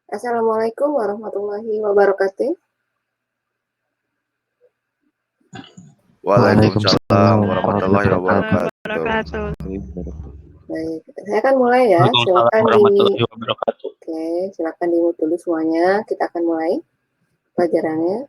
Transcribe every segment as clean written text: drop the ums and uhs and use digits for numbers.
Assalamualaikum warahmatullahi wabarakatuh. Waalaikumsalam warahmatullahi wabarakatuh. Baik, saya akan mulai ya. Silakan silakan di-mute dulu semuanya. Kita akan mulai pelajarannya.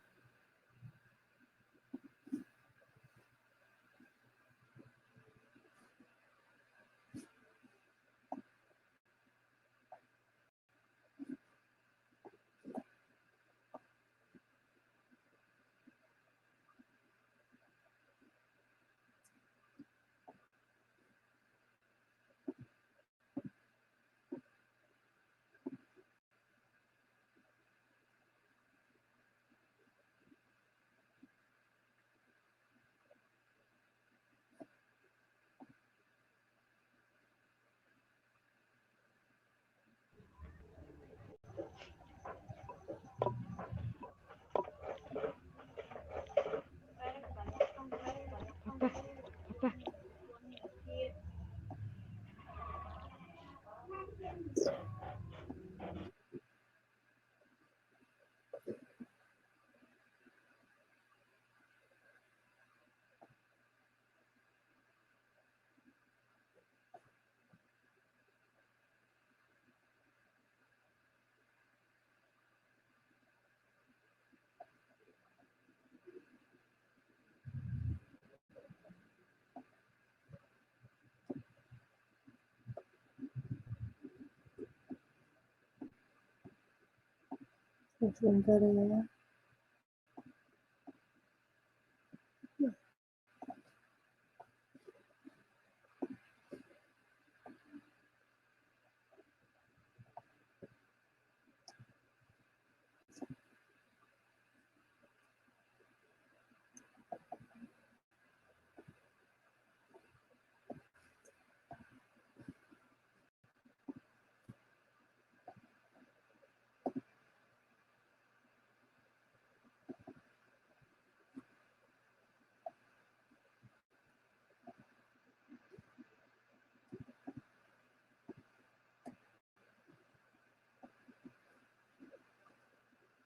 Sebentar ya.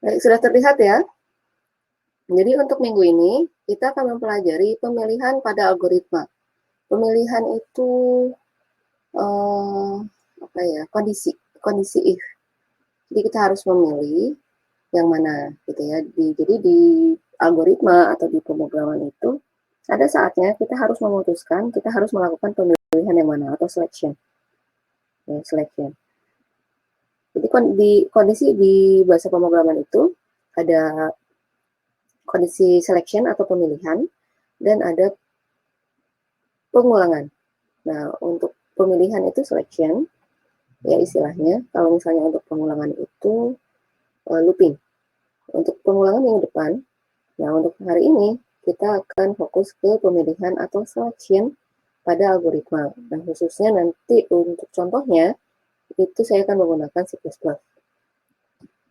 Baik, sudah terlihat ya. Jadi untuk minggu ini kita akan mempelajari pemilihan pada algoritma. Pemilihan itu kondisi if. Jadi kita harus memilih yang mana gitu ya. Jadi di algoritma atau di pemrograman itu ada saatnya kita harus memutuskan, kita harus melakukan pemilihan yang mana atau selection. Ya, selection. Jadi di kondisi di bahasa pemrograman itu ada kondisi selection atau pemilihan dan ada pengulangan. Nah, untuk pemilihan itu selection, ya istilahnya. Kalau misalnya untuk pengulangan itu looping. Untuk pengulangan minggu depan, nah untuk hari ini kita akan fokus ke pemilihan atau selection pada algoritma. Nah, khususnya nanti untuk contohnya itu saya akan menggunakan C++.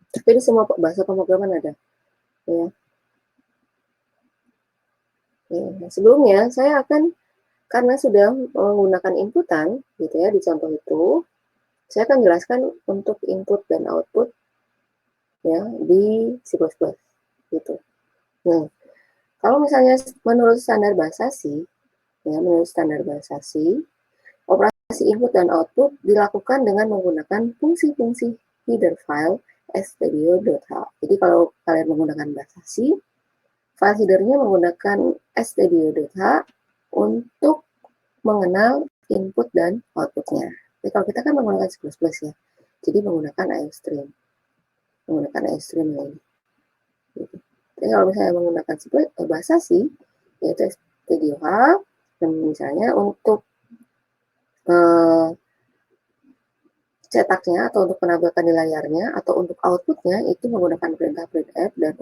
Tapi di semua bahasa pemrograman ada. Ya. Ya, sebelumnya saya akan, karena sudah menggunakan inputan gitu ya di contoh itu, saya akan jelaskan untuk input dan output ya di C++ gitu. Nah, kalau misalnya menurut standar bahasa C, ya menurut standar bahasa C, operasi input dan output dilakukan dengan menggunakan fungsi-fungsi header file stdio.h. Jadi kalau kalian menggunakan bahasa C, file headernya menggunakan stdio.h untuk mengenal input dan outputnya. Jadi kalau kita kan menggunakan C++ ya, jadi menggunakan IOStream. Menggunakan IOStream ini. Gitu. Jadi kalau misalnya menggunakan bahasa C, yaitu stdio.h, dan misalnya untuk cetaknya atau untuk penampakan di layarnya atau untuk outputnya itu menggunakan perintah printf, dan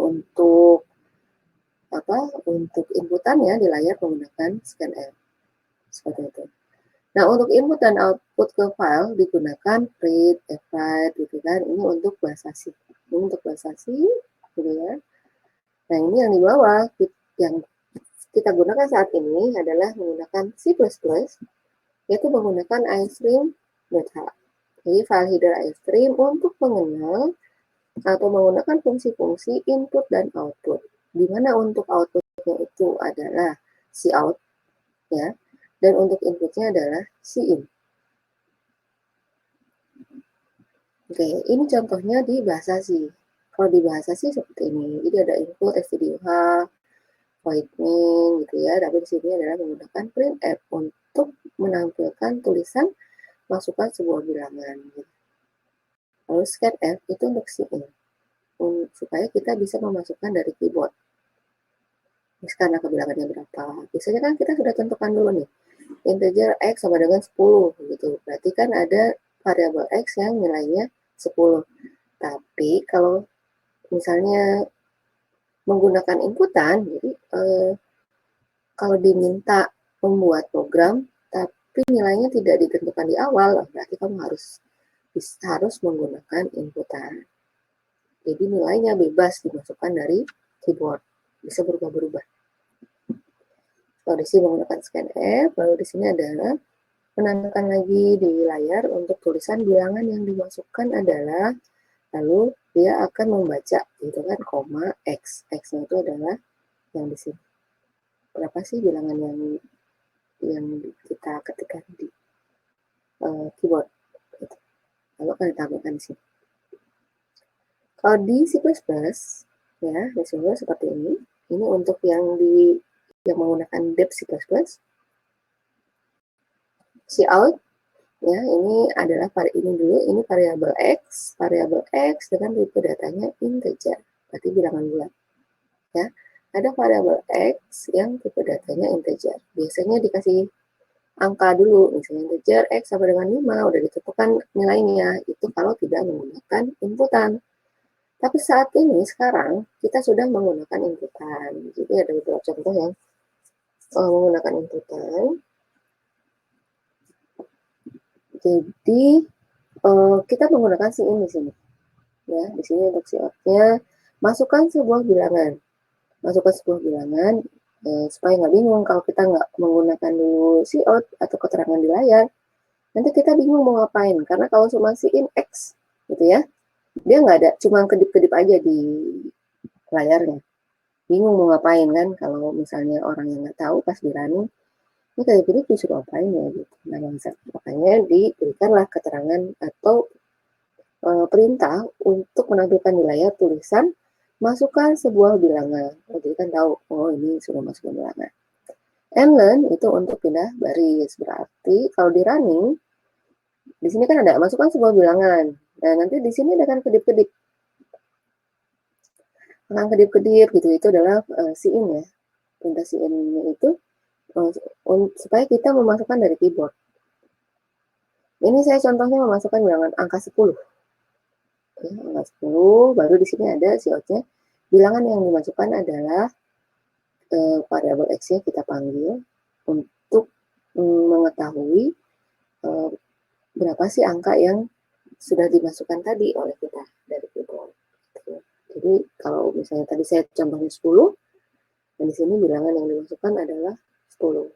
untuk inputannya di layar menggunakan scanf seperti itu. Nah, untuk input dan output ke file digunakan print, fwrite gitu kan. Ini untuk bahasa C. Ini untuk bahasa C gitu ya. Nah, ini yang di bawah yang kita gunakan saat ini adalah menggunakan C++, yaitu menggunakan IOStream.h. Jadi file header IOStream untuk mengenal atau menggunakan fungsi-fungsi input dan output, di mana untuk outputnya itu adalah cout, ya, dan untuk inputnya adalah in. Oke, ini contohnya di bahasa C. Kalau di bahasa C seperti ini, jadi ada input stdh, void main gitu ya, tapi di sini adalah menggunakan printf untuk menampilkan tulisan masukkan sebuah bilangan. Lalu scanf itu untuk in, supaya kita bisa memasukkan dari keyboard. Karena kebilangannya berapa. Biasanya kan kita sudah tentukan dulu nih, integer x sama dengan 10 gitu. Berarti kan ada variabel x yang nilainya 10. Tapi kalau misalnya menggunakan inputan, jadi kalau diminta membuat program, tapi nilainya tidak ditentukan di awal, berarti kamu harus menggunakan inputan. Jadi nilainya bebas dimasukkan dari keyboard, bisa berubah-berubah. Kalau di sini menggunakan scanf, lalu di sini adalah menandakan lagi di layar untuk tulisan bilangan yang dimasukkan adalah, lalu dia akan membaca gitu kan, koma x. X-nya itu adalah yang di sini. Berapa sih bilangan yang kita ketikkan di keyboard. Gitu. Lalu akan ditampilkan di sini. Kalau di C++, ya, di sini seperti ini. Ini untuk yang menggunakan dep C++. Cout, ya, ini adalah ini variabel x dengan tipe datanya integer, berarti bilangan bulat. Ya, ada variabel x yang tipe datanya integer. Biasanya dikasih angka dulu, misalnya integer x sama dengan 5, udah ditentukan nilainya, itu kalau tidak menggunakan inputan. Tapi saat ini, sekarang, kita sudah menggunakan inputan. Jadi ada beberapa contoh yang menggunakan inputan. Jadi, kita menggunakan in di sini. Ya, di sini untuk cout-nya, masukkan sebuah bilangan. Masukkan sebuah bilangan, supaya nggak bingung kalau kita nggak menggunakan dulu cout atau keterangan di layar, nanti kita bingung mau ngapain, karena kalau cuma in x gitu ya, dia nggak ada, cuma kedip-kedip aja di layarnya, bingung mau ngapain kan, kalau misalnya orang yang nggak tahu pas di running, ini kedip-kedip disuruh ngapain ya gitu. Nah, makanya diberikanlah keterangan atau perintah untuk menampilkan di layar tulisan masukkan sebuah bilangan. Jadi kan tahu, oh ini sudah masukkan bilangan. Learn itu untuk pindah baris. Berarti kalau di running, di sini kan ada masukkan sebuah bilangan. Nah, nanti di sini ada kan kedip-kedip. Akan kedip-kedip gitu, itu adalah in ya. Perintah in itu supaya kita memasukkan dari keyboard. Ini saya contohnya memasukkan bilangan angka 10. Ya, angka 10, baru di sini ada cout-nya. Bilangan yang dimasukkan adalah variabel x-nya kita panggil untuk mengetahui berapa sih angka yang sudah dimasukkan tadi oleh kita dari keyboard. Jadi kalau misalnya tadi saya contohnya 10, dan di sini bilangan yang dimasukkan adalah 10.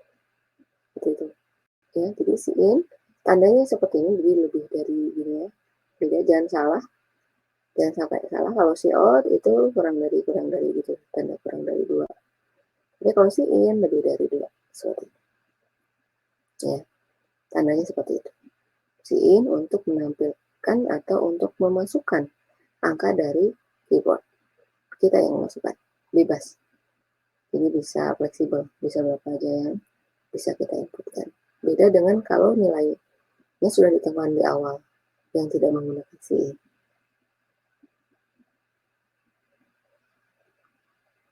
Itu. Ya, jadi in tandanya seperti ini, jadi lebih dari ini ya. Beda, jangan salah. Jangan sampai salah, kalau cout itu kurang dari gitu, tanda kurang dari 2. Tapi kalau in lebih dari 2. Sorry. Ya, tandanya seperti itu. In untuk menampilkan atau untuk memasukkan angka dari keyboard. Kita yang memasukkan, bebas. Ini bisa fleksibel, bisa berapa aja yang bisa kita inputkan. Beda dengan kalau nilainya sudah ditentukan di awal, yang tidak menggunakan in.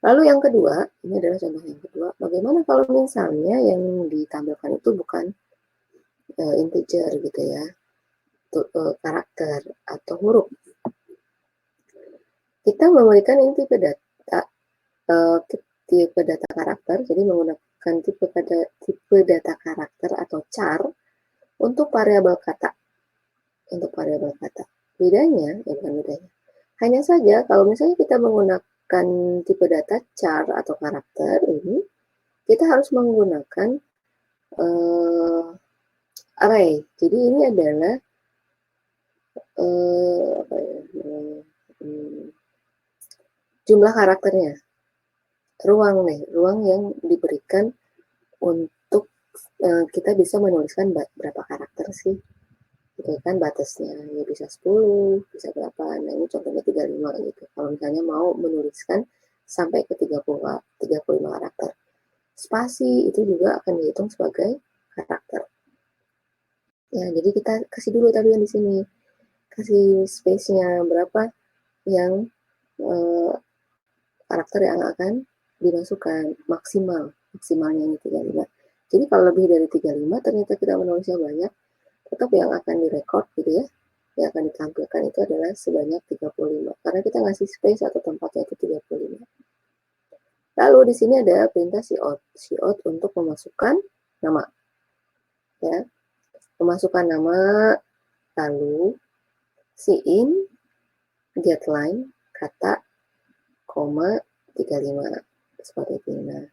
Lalu yang kedua, ini adalah contoh yang kedua, bagaimana kalau misalnya yang ditampilkan itu bukan integer gitu ya, karakter atau huruf. Kita memberikan ini tipe data karakter, jadi menggunakan tipe data karakter atau char untuk variabel kata. Bedanya, ya bukan bedanya. Hanya saja kalau misalnya kita menggunakan tipe data char atau karakter ini, kita harus menggunakan array. Jadi ini adalah jumlah karakternya, ruang yang diberikan untuk kita bisa menuliskan berapa karakter sih, gitu kan, batasnya ya bisa 10, bisa berapa. Nah ini contohnya 35 gitu. Kalau misalnya mau menuliskan sampai ke 35 karakter. Spasi itu juga akan dihitung sebagai karakter. Ya, jadi kita kasih dulu tadi yang di sini, kasih space-nya berapa yang karakter yang akan dimasukkan maksimalnya ini 35. Jadi kalau lebih dari 35 ternyata kita menulisnya banyak, tetap yang akan direkod gitu ya, yang akan ditampilkan itu adalah sebanyak 35 karena kita ngasih space atau tempatnya itu 35. Lalu di sini ada perintah cout untuk memasukkan nama, ya, memasukkan nama, lalu in getLine kata koma 35 seperti ini. Nah,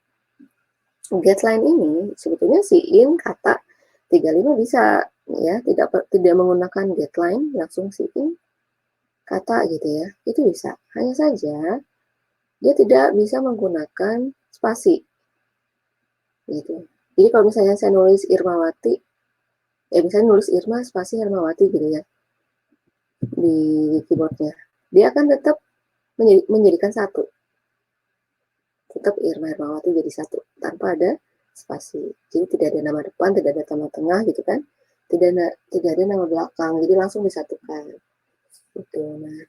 getLine ini sebetulnya in kata 35 bisa ya, tidak menggunakan getLine langsung in kata gitu ya, itu bisa. Hanya saja dia tidak bisa menggunakan spasi gitu. Jadi kalau misalnya saya nulis Irmawati, misalnya nulis Irma spasi Hermawati gitu ya di keyboardnya, dia akan tetap menjadikan satu, tetap Irma Hermawati jadi satu tanpa ada spasi. Jadi tidak ada nama depan, tidak ada nama tengah gitu kan, tidak ada nama belakang, jadi langsung disatukan gitu. Nah,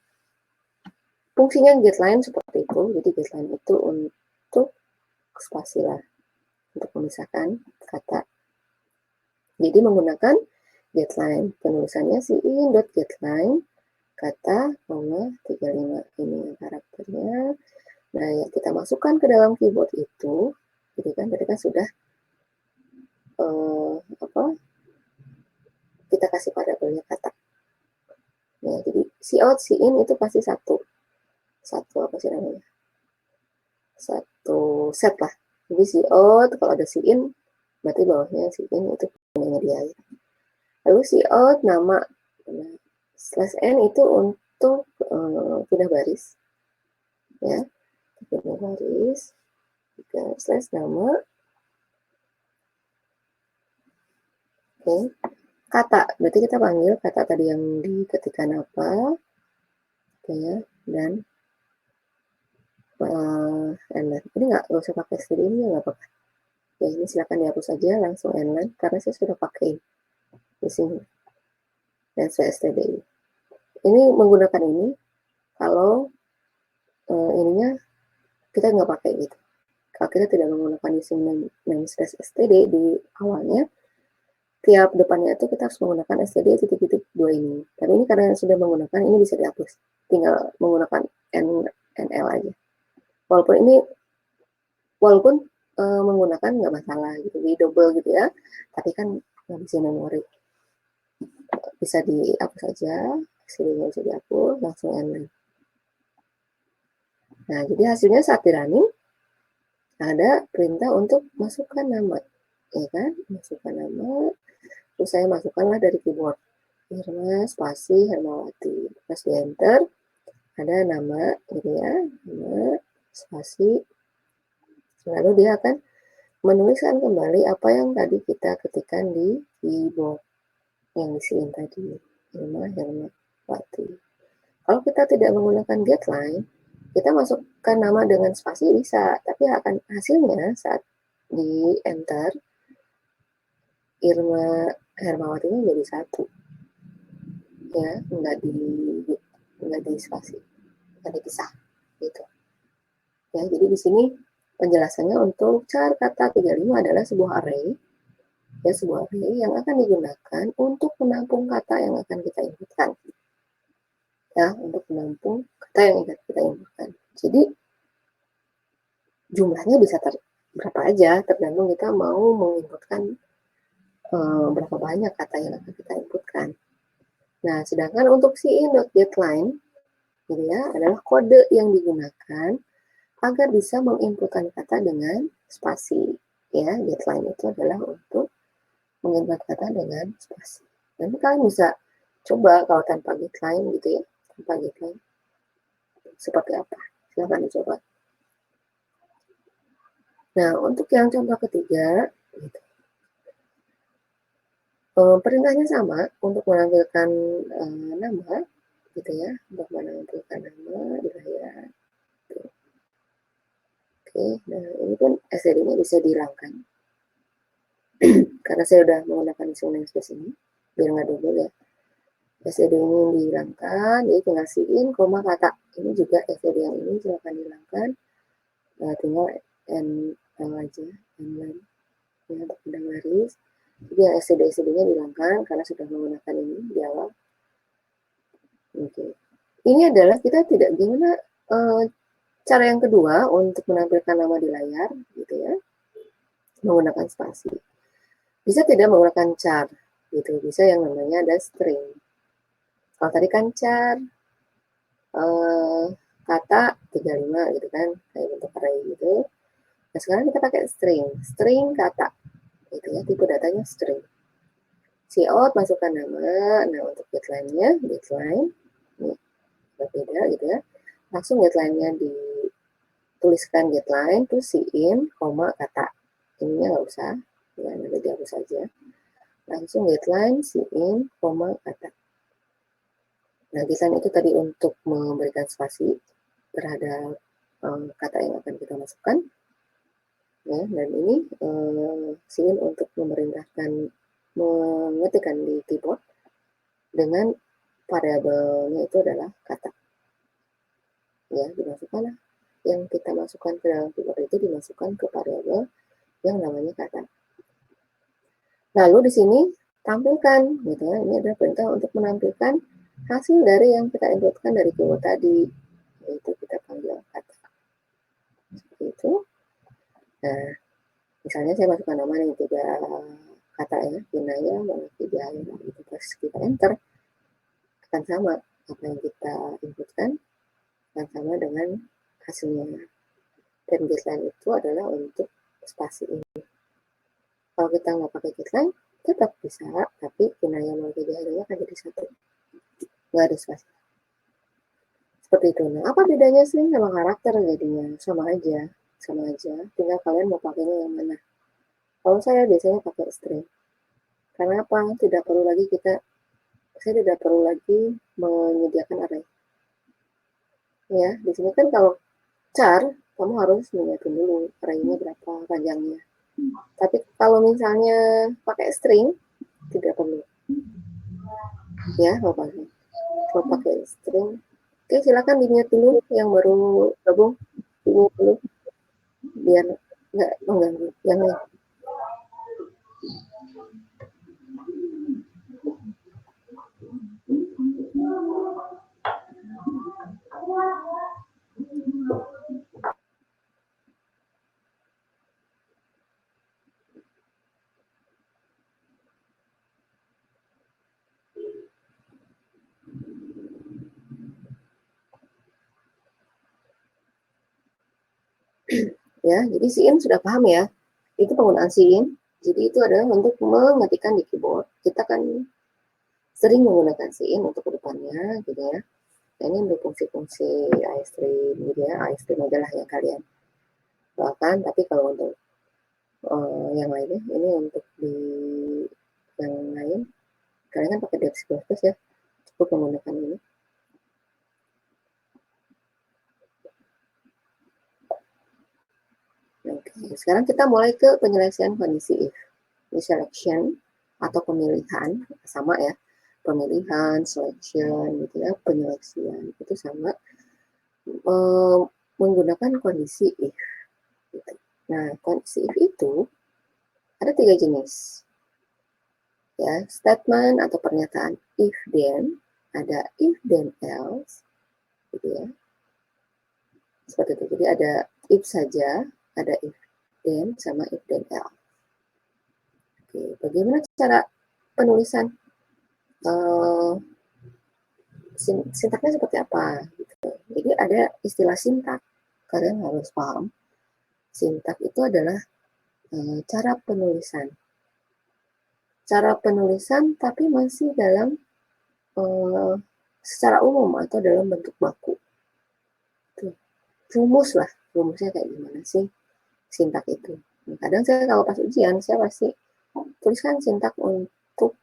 fungsinya getLine seperti itu. Jadi getLine itu untuk spasi lah, untuk memisahkan kata. Jadi menggunakan getLine, penulisannya in.getLine kata 35 ini karakternya. Nah, yang kita masukkan ke dalam keyboard itu, gitu kan, tadi kan sudah kita kasih variabelnya kata. Nah, jadi cout, in itu pasti satu apa sih namanya? Satu set lah. Jadi cout kalau ada in, berarti bawahnya in itu punya dia. Lalu cout nama, nah, /n itu untuk pindah baris, ya, pindah baris, slash nama, oke. Kata, berarti kita panggil kata tadi yang diketikkan apa, oke ya, dan ini nggak usah pakai std ini nggak apa-apa. Ya ini silakan dihapus saja langsung endline karena saya sudah pakai di sini. Dan saya std. Ini menggunakan ini kalau ininya kita nggak pakai gitu. Kalau kita tidak menggunakan using name slash std di awalnya, tiap depannya itu kita harus menggunakan std titik-titik 2 ini. Tapi ini karena sudah menggunakan, ini bisa dihapus. Tinggal menggunakan nl aja. Walaupun menggunakan nggak masalah gitu, di double gitu ya. Tapi kan ngabisin memori. Bisa dihapus aja, hasilnya bisa dihapus, langsung endline. Nah, jadi hasilnya saat di running, ada perintah untuk masukkan nama. Ya kan? Masukkan nama. Terus saya masukkanlah dari keyboard. Irma spasi Hermawati. Pas di enter, ada nama gitu ya. Nama spasi. Lalu dia akan menuliskan kembali apa yang tadi kita ketikkan di keyboard. Yang diisiin tadi. Irma Hermawati. Kalau kita tidak menggunakan getLine, kita masukkan nama dengan spasi bisa, tapi akan hasilnya saat di enter, Irma Hermawati-nya jadi satu. Ya, nggak di spasi, nggak dipisah gitu. Ya, jadi di sini penjelasannya untuk char kata 35 adalah sebuah array, ya sebuah array yang akan digunakan untuk menampung kata yang akan kita inputkan. Ya, untuk menampung kata yang akan kita inputkan. Jadi jumlahnya bisa berapa aja, tergantung kita mau menginputkan berapa banyak kata yang akan kita inputkan. Nah, sedangkan untuk in.getLine gitu ya, adalah kode yang digunakan agar bisa menginputkan kata dengan spasi. Ya, getLine itu adalah untuk menginput kata dengan spasi. Nanti kalian bisa coba kalau tanpa getLine gitu ya, tanpa getLine seperti apa. Silahkan dicoba. Nah, untuk yang contoh ketiga, gitu. Perintahnya sama untuk menampilkan nama, gitu ya, untuk menampilkan nama di layar. Oke, nah ini pun std-nya bisa dihilangkan. Karena saya sudah menggunakan isu namespace ini, biar nggak double ya. std ini dihilangkan, jadi tinggal in, kata. Ini juga std yang ini silakan dihilangkan. Tinggal n aja, n ya, untuk bidang garis. Jadi yang std-nya dihilangkan karena sudah menggunakan ini di awal. Oke. Ini adalah kita tidak gimana cara yang kedua untuk menampilkan nama di layar, gitu ya, menggunakan spasi. Bisa tidak menggunakan char, gitu. Bisa yang namanya ada string. Kalau tadi kan char, kata 35 gitu kan, kayak bentuk array gitu. Nah sekarang kita pakai string kata, gitu ya, tipe datanya string. Cout masukkan nama, nah untuk getline-nya, getline, ini berbeda gitu ya. Langsung getline-nya dituliskan getline, terus in, kata. Ininya nggak usah, ya nanti dihapus saja. Langsung getline, in, kata. Nah, getline itu tadi untuk memberikan spasi terhadap kata yang akan kita masukkan. Ya, dan ini in untuk memerintahkan mengetikkan di keyboard dengan variabelnya itu adalah kata. Ya, dimasukkanlah yang kita masukkan ke dalam keyboard itu dimasukkan ke variabel yang namanya kata. Lalu di sini tampilkan, gitu ya. Ini adalah perintah untuk menampilkan hasil dari yang kita inputkan dari keyboard tadi, yaitu kita panggil kata. Seperti itu. Nah, misalnya saya masukkan nama yang 3 kata ya, Vinaya, Manakijaya, gitu. Terus kita enter, akan sama apa yang kita inputkan, akan sama dengan hasilnya. Dan getline itu adalah untuk spasi ini. Kalau kita nggak pakai getline, tetap bisa, tapi Vinaya, Manakijaya akan jadi satu. Nggak ada spasi. Seperti itu. Nah, apa bedanya string sama karakter jadinya? Sama aja, tinggal kalian mau pakainya yang mana. Kalau saya biasanya pakai string. Karena apa? Saya tidak perlu lagi menyediakan array. Ya, di sini kan kalau char, kamu harus menyiapkan dulu array-nya berapa panjangnya. Tapi kalau misalnya pakai string, tidak perlu. Ya, kalau pakai string. Oke, silakan di-mute dulu yang baru gabung. Di-mute dulu biar nggak mengganggu yang lain. Ya, jadi in sudah paham ya. Itu penggunaan in. Jadi itu adalah untuk mengetikkan di keyboard. Kita kan sering menggunakan in untuk kedepannya, gitu ya. Nah, ini untuk fungsi-fungsi iStream, gitu ya. iStream adalah yang kalian bawakan. Tapi kalau untuk yang lainnya, ini untuk di yang lain, kalian kan pakai Dev C++ ya. Cukup menggunakan ini. Oke, sekarang kita mulai ke penyelesaian kondisi if. Ini selection atau pemilihan, sama ya. Pemilihan, selection, gitu ya, penyeleksian, itu sama. Menggunakan kondisi if. Gitu. Nah, kondisi if itu ada 3 jenis. Ya, statement atau pernyataan if then, ada if then else, gitu ya. Seperti itu. Jadi ada if saja, ada if then, sama if then else. Oke, bagaimana cara penulisan? Sintaknya seperti apa? Gitu. Jadi ada istilah sintak. Kalian harus paham. Sintak itu adalah cara penulisan. Cara penulisan tapi masih dalam secara umum atau dalam bentuk baku. Tuh. rumusnya kayak gimana sih sintak itu. Nah, kadang saya kalau pas ujian, saya pasti tuliskan sintak untuk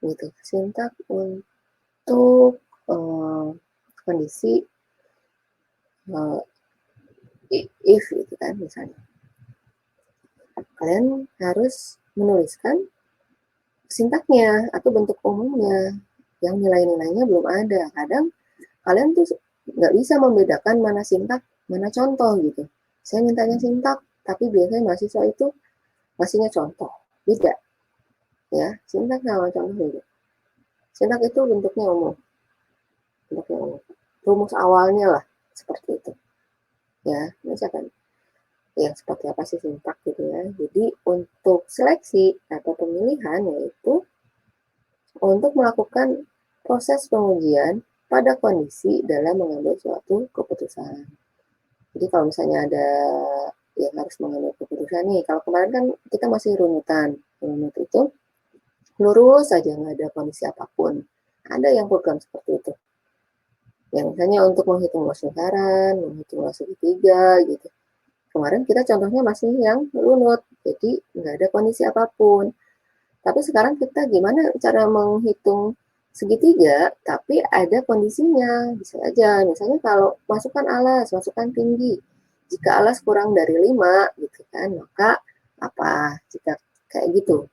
gitu, sintak untuk kondisi if gitu kan misalnya. Kalian harus menuliskan sintaknya atau bentuk umumnya yang nilai-nilainya belum ada. Kadang kalian tuh nggak bisa membedakan mana sintak, mana contoh gitu. Saya mintanya sintak, tapi biasanya mahasiswa itu ngasihnya contoh. Beda. Ya, sintak sama contoh beda. Sintak itu bentuknya umum. Bentuknya umum. Rumus awalnya lah, seperti itu. Ya, misalkan yang seperti apa sih sintak gitu ya. Jadi untuk seleksi atau pemilihan yaitu untuk melakukan proses pengujian pada kondisi dalam mengambil suatu keputusan. Jadi kalau misalnya ada yang harus mengambil keputusan nih, kalau kemarin kan kita masih runutan, runut itu lurus saja nggak ada kondisi apapun. Ada yang program seperti itu. Yang misalnya untuk menghitung luas lingkaran, menghitung luas segitiga gitu. Kemarin kita contohnya masih yang runut, jadi nggak ada kondisi apapun. Tapi sekarang kita gimana cara menghitung segitiga, tapi ada kondisinya. Bisa aja, misalnya kalau masukkan alas, masukkan tinggi. Jika alas kurang dari 5, gitu kan, maka apa? Jika kayak gitu.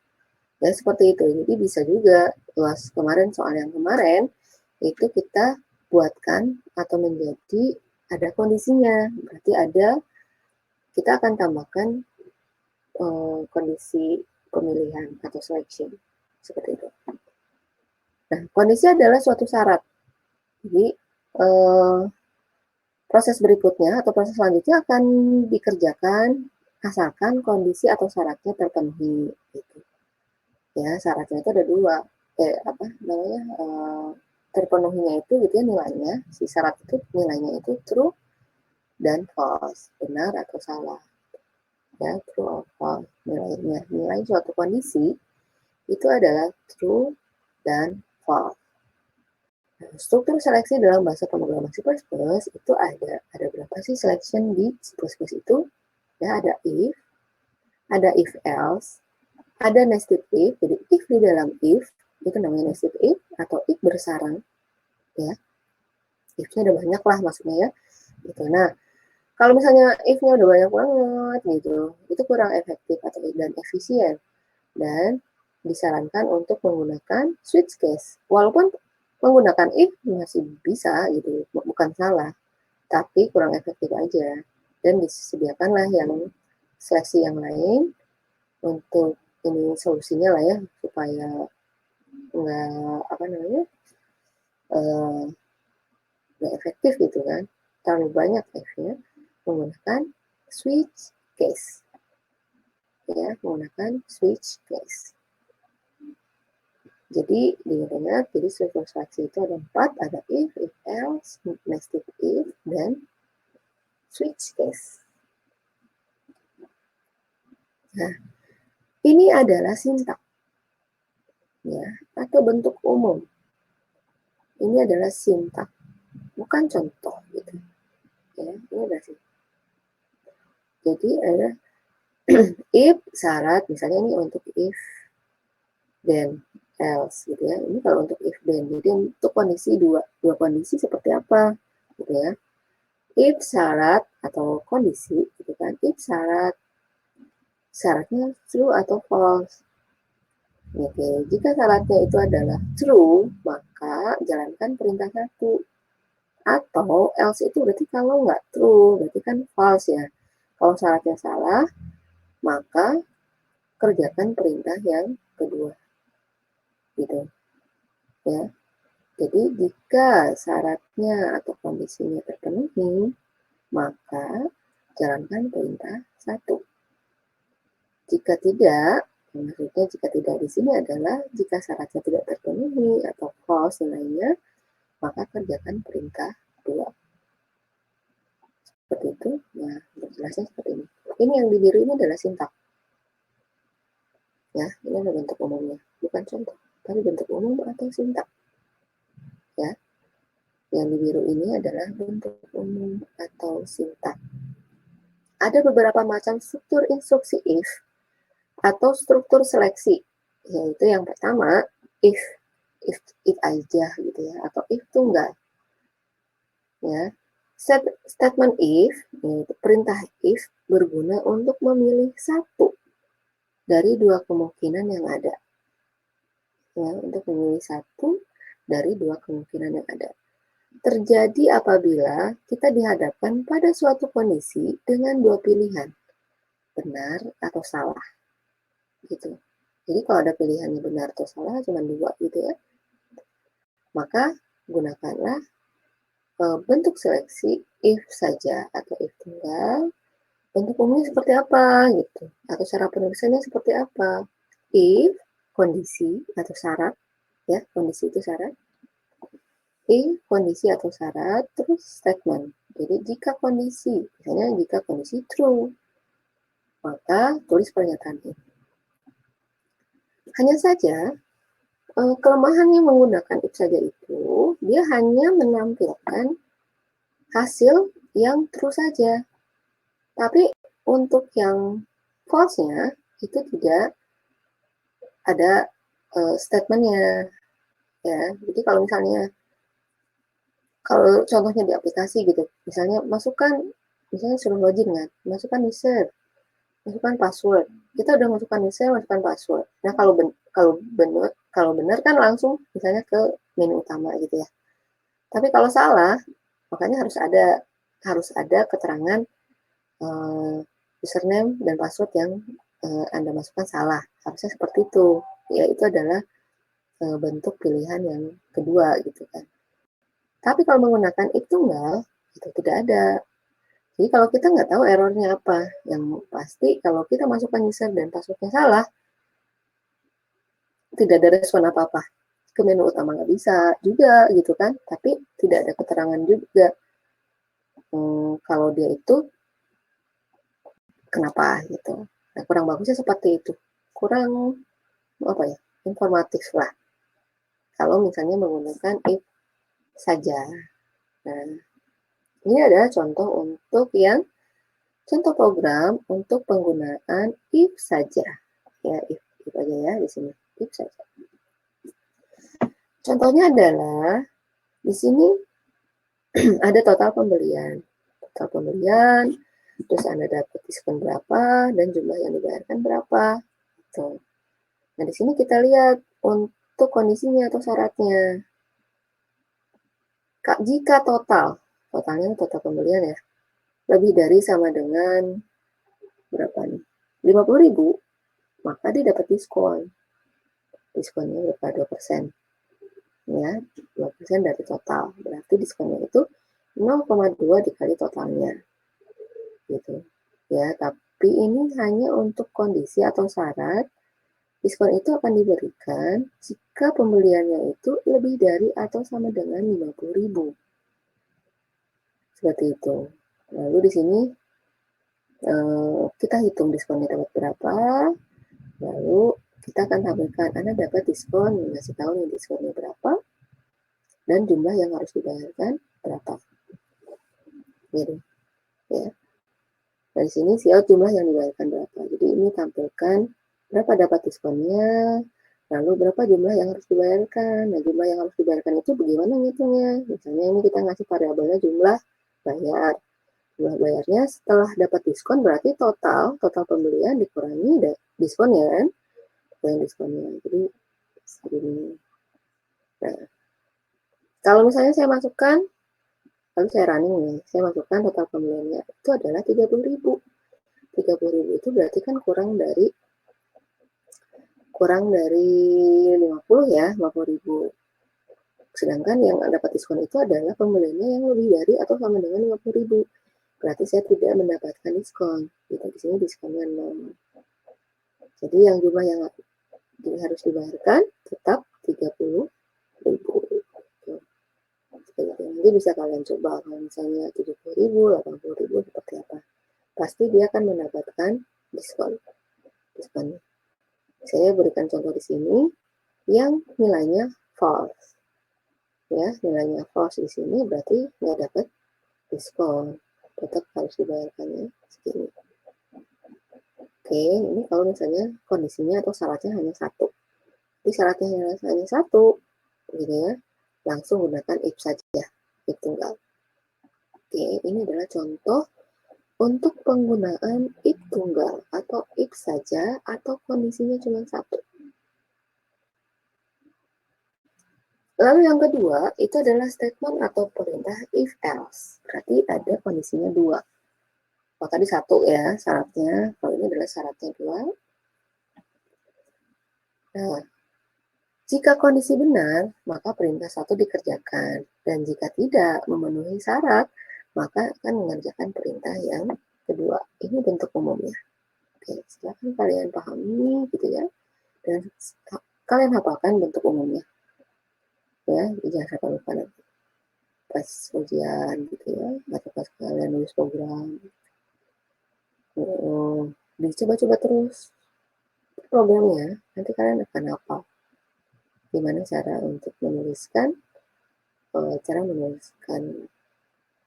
Ya, seperti itu. Jadi bisa juga, luas kemarin, soal yang kemarin, itu kita buatkan atau menjadi ada kondisinya. Berarti ada, kita akan tambahkan kondisi pemilihan atau selection seperti itu. Nah, kondisi adalah suatu syarat. Jadi proses berikutnya atau proses selanjutnya akan dikerjakan asalkan kondisi atau syaratnya terpenuhi. Gitu. Ya, syaratnya itu ada dua. Apa namanya? Terpenuhinya itu gitu ya nilainya. Si syarat itu nilainya itu true dan false, benar atau salah. Ya, true or false nilainya. Nilai suatu kondisi itu adalah true dan false. Nah, struktur seleksi dalam bahasa pemrograman C++ itu ada berapa sih selection di C++ itu? Ya, ada if else, ada nested if. Jadi if di dalam if itu namanya nested if atau if bersarang. Ya, if-nya ada banyak lah maksudnya ya. Gitu. Nah, kalau misalnya if-nya udah banyak banget gitu, itu kurang efektif atau dan efisien. Dan disarankan untuk menggunakan switch case. Walaupun menggunakan if masih bisa gitu, bukan salah, tapi kurang efektif aja. Dan disediakanlah yang seleksi yang lain untuk ini solusinya lah ya, supaya nggak apa namanya nggak efektif gitu kan, terlalu banyak if-nya, menggunakan switch case. Ya, menggunakan switch case. Jadi diingat, jadi struktur seleksi itu ada 4, ada if else, nested if, dan switch case. Nah, ini adalah sintak, ya, atau bentuk umum. Ini adalah sintak, bukan contoh, gitu. Ya, ini adalah sintak. Jadi ada if syarat, misalnya ini untuk if then else, gitu ya. Ini kalau untuk if then, jadi untuk kondisi dua kondisi seperti apa, gitu ya. If syarat atau kondisi, gitu kan. If syaratnya true atau false. Oke, jika syaratnya itu adalah true, maka jalankan perintah 1. Atau else itu berarti kalau nggak true, berarti kan false ya. Kalau syaratnya salah, maka kerjakan perintah yang kedua. Gitu. Ya. Jadi jika syaratnya atau kondisinya terpenuhi, maka jalankan perintah 1. Jika tidak, maksudnya jika tidak di sini adalah jika syaratnya tidak terpenuhi atau false nilainya, maka kerjakan perintah 2. Seperti itu. Nah, jelasnya seperti ini. Ini yang di biru ini adalah sintak. Ya, ini adalah bentuk umumnya, bukan contoh, tapi bentuk umum atau sintak. Ya. Yang di biru ini adalah bentuk umum atau sintak. Ada beberapa macam struktur instruksi if atau struktur seleksi, yaitu yang pertama if aja gitu ya, atau if tunggal. Ya, statement if, yaitu perintah if, berguna untuk memilih satu dari dua kemungkinan yang ada. Ya, untuk memilih satu dari dua kemungkinan yang ada. Terjadi apabila kita dihadapkan pada suatu kondisi dengan dua pilihan, benar atau salah. Gitu. Jadi kalau ada pilihannya benar atau salah, cuma dua gitu ya, maka gunakanlah bentuk seleksi if saja atau if tunggal. Bentuk umumnya seperti apa gitu, atau cara penulisannya seperti apa. If, kondisi atau syarat, ya, kondisi itu syarat. If, kondisi atau syarat, terus statement. Jadi jika kondisi, misalnya jika kondisi true, maka tulis pernyataan if. Hanya saja, kelemahannya menggunakan if saja itu, dia hanya menampilkan hasil yang true saja. Tapi untuk yang false-nya, itu tidak ada statement-nya. Ya, jadi kalau misalnya, kalau contohnya di aplikasi gitu, misalnya misalnya suruh login kan, masukkan user, masukkan password. Kita udah masukkan user, masukkan password. Nah, kalau benar kan langsung misalnya ke menu utama gitu ya. Tapi kalau salah, makanya harus ada keterangan username dan password yang Anda masukkan salah. Harusnya seperti itu. Ya, itu adalah bentuk pilihan yang kedua gitu kan. Tapi kalau menggunakan if tunggal, itu tidak ada. Jadi kalau kita nggak tahu errornya apa, yang pasti kalau kita masukkan user dan passwordnya salah, tidak ada respon apa-apa. Ke menu utama nggak bisa juga gitu kan, tapi tidak ada keterangan juga kalau dia itu kenapa gitu. Nah, kurang bagusnya seperti itu. Kurang apa ya, informatif lah. Kalau misalnya menggunakan if saja. Nah, ini adalah contoh untuk yang contoh program untuk penggunaan if saja. Ya, if aja ya di sini. If saja. Contohnya adalah di sini ada total pembelian. Total pembelian, terus Anda dapat diskon berapa dan jumlah yang dibayarkan berapa. Gitu. Nah, di sini kita lihat untuk kondisinya atau syaratnya. Jika totalnya total pembelian ya, lebih dari sama dengan berapa nih? 50.000, maka dia dapat diskon. Diskonnya berapa? 2%. Ya, 2% dari total. Berarti diskonnya itu 0,2 dikali totalnya. Gitu. Ya, tapi ini hanya untuk kondisi atau syarat. Diskon itu akan diberikan jika pembeliannya itu lebih dari atau sama dengan 50.000. Seperti itu. Lalu di sini kita hitung diskonnya dapat berapa. Lalu kita akan tampilkan Anda dapat diskon, ngasih tahu nih diskonnya berapa dan jumlah yang harus dibayarkan berapa. Gitu. Ya. Dari sini see out jumlah yang dibayarkan berapa. Jadi ini tampilkan berapa dapat diskonnya, lalu berapa jumlah yang harus dibayarkan. Nah, jumlah yang harus dibayarkan itu bagaimana ngitungnya? Misalnya ini kita ngasih variabelnya jumlah bayar. Jumlah bayarnya setelah dapat diskon berarti total pembelian dikurangi diskonnya kan? Yang diskonnya. Jadi segini. Nah, kalau misalnya saya masukkan, lalu saya running nih, saya masukkan total pembeliannya itu adalah 30.000. 30.000 itu berarti kan kurang dari 50 ya, 50.000. Sedangkan yang dapat diskon itu adalah pembeliannya yang lebih dari atau sama dengan 50.000. Berarti saya tidak mendapatkan diskon. Gitu, di sini diskonnya 0. Jadi yang jumlah yang harus dibayarkan tetap 30.000. Nanti bisa kalian coba kalau misalnya 70.000, 80.000 seperti apa. Pasti dia akan mendapatkan diskonnya. Saya berikan contoh di sini yang nilainya false. ya, nilainya false di sini berarti nggak dapat diskon, tetap harus dibayarkannya segini. Oke, ini kalau misalnya kondisinya atau syaratnya hanya satu. Jadi syaratnya hanya satu, gitu ya, langsung gunakan if saja, if tunggal. Oke, ini adalah contoh untuk penggunaan if tunggal atau if saja atau kondisinya cuma satu. Lalu yang kedua, itu adalah statement atau perintah if else. Berarti ada kondisinya dua. Kalau tadi satu ya syaratnya, kalau ini adalah syaratnya dua. Nah, jika kondisi benar, maka perintah satu dikerjakan. Dan jika tidak memenuhi syarat, maka akan mengerjakan perintah yang kedua. Ini bentuk umumnya. Oke, silakan kalian pahami gitu ya. Dan kalian hafalkan bentuk umumnya. Ya, jangan sampai lupa nanti. Pas ujian gitu ya, atau pas kalian nulis program. Dicoba-coba terus programnya, nanti kalian akan hafal gimana cara untuk menuliskan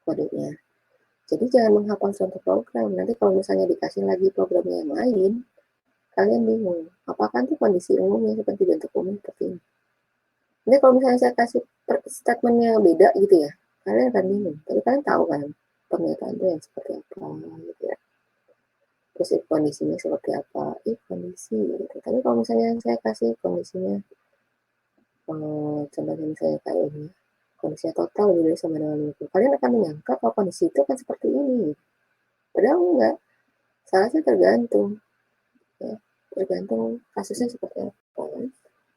kodenya. Jadi jangan menghafal contoh program. Nanti kalau misalnya dikasih lagi programnya yang lain, kalian bingung. Apakah itu kondisi umumnya seperti bentuk umum seperti ini. Nanti kalau misalnya saya kasih statementnya beda gitu ya, kalian akan bingung. Tapi kalian tahu kan pernyataan itu yang seperti apa gitu ya. Terus kondisinya seperti apa? Kondisi gitu. Tapi kalau misalnya saya kasih kondisinya, contohnya misalnya kayak ini, kondisinya total lebih dari sama dengan 50. Kalian akan menyangka kalau kondisi itu kan seperti ini. Padahal enggak. Salahnya tergantung. Ya. Tergantung kasusnya seperti apa.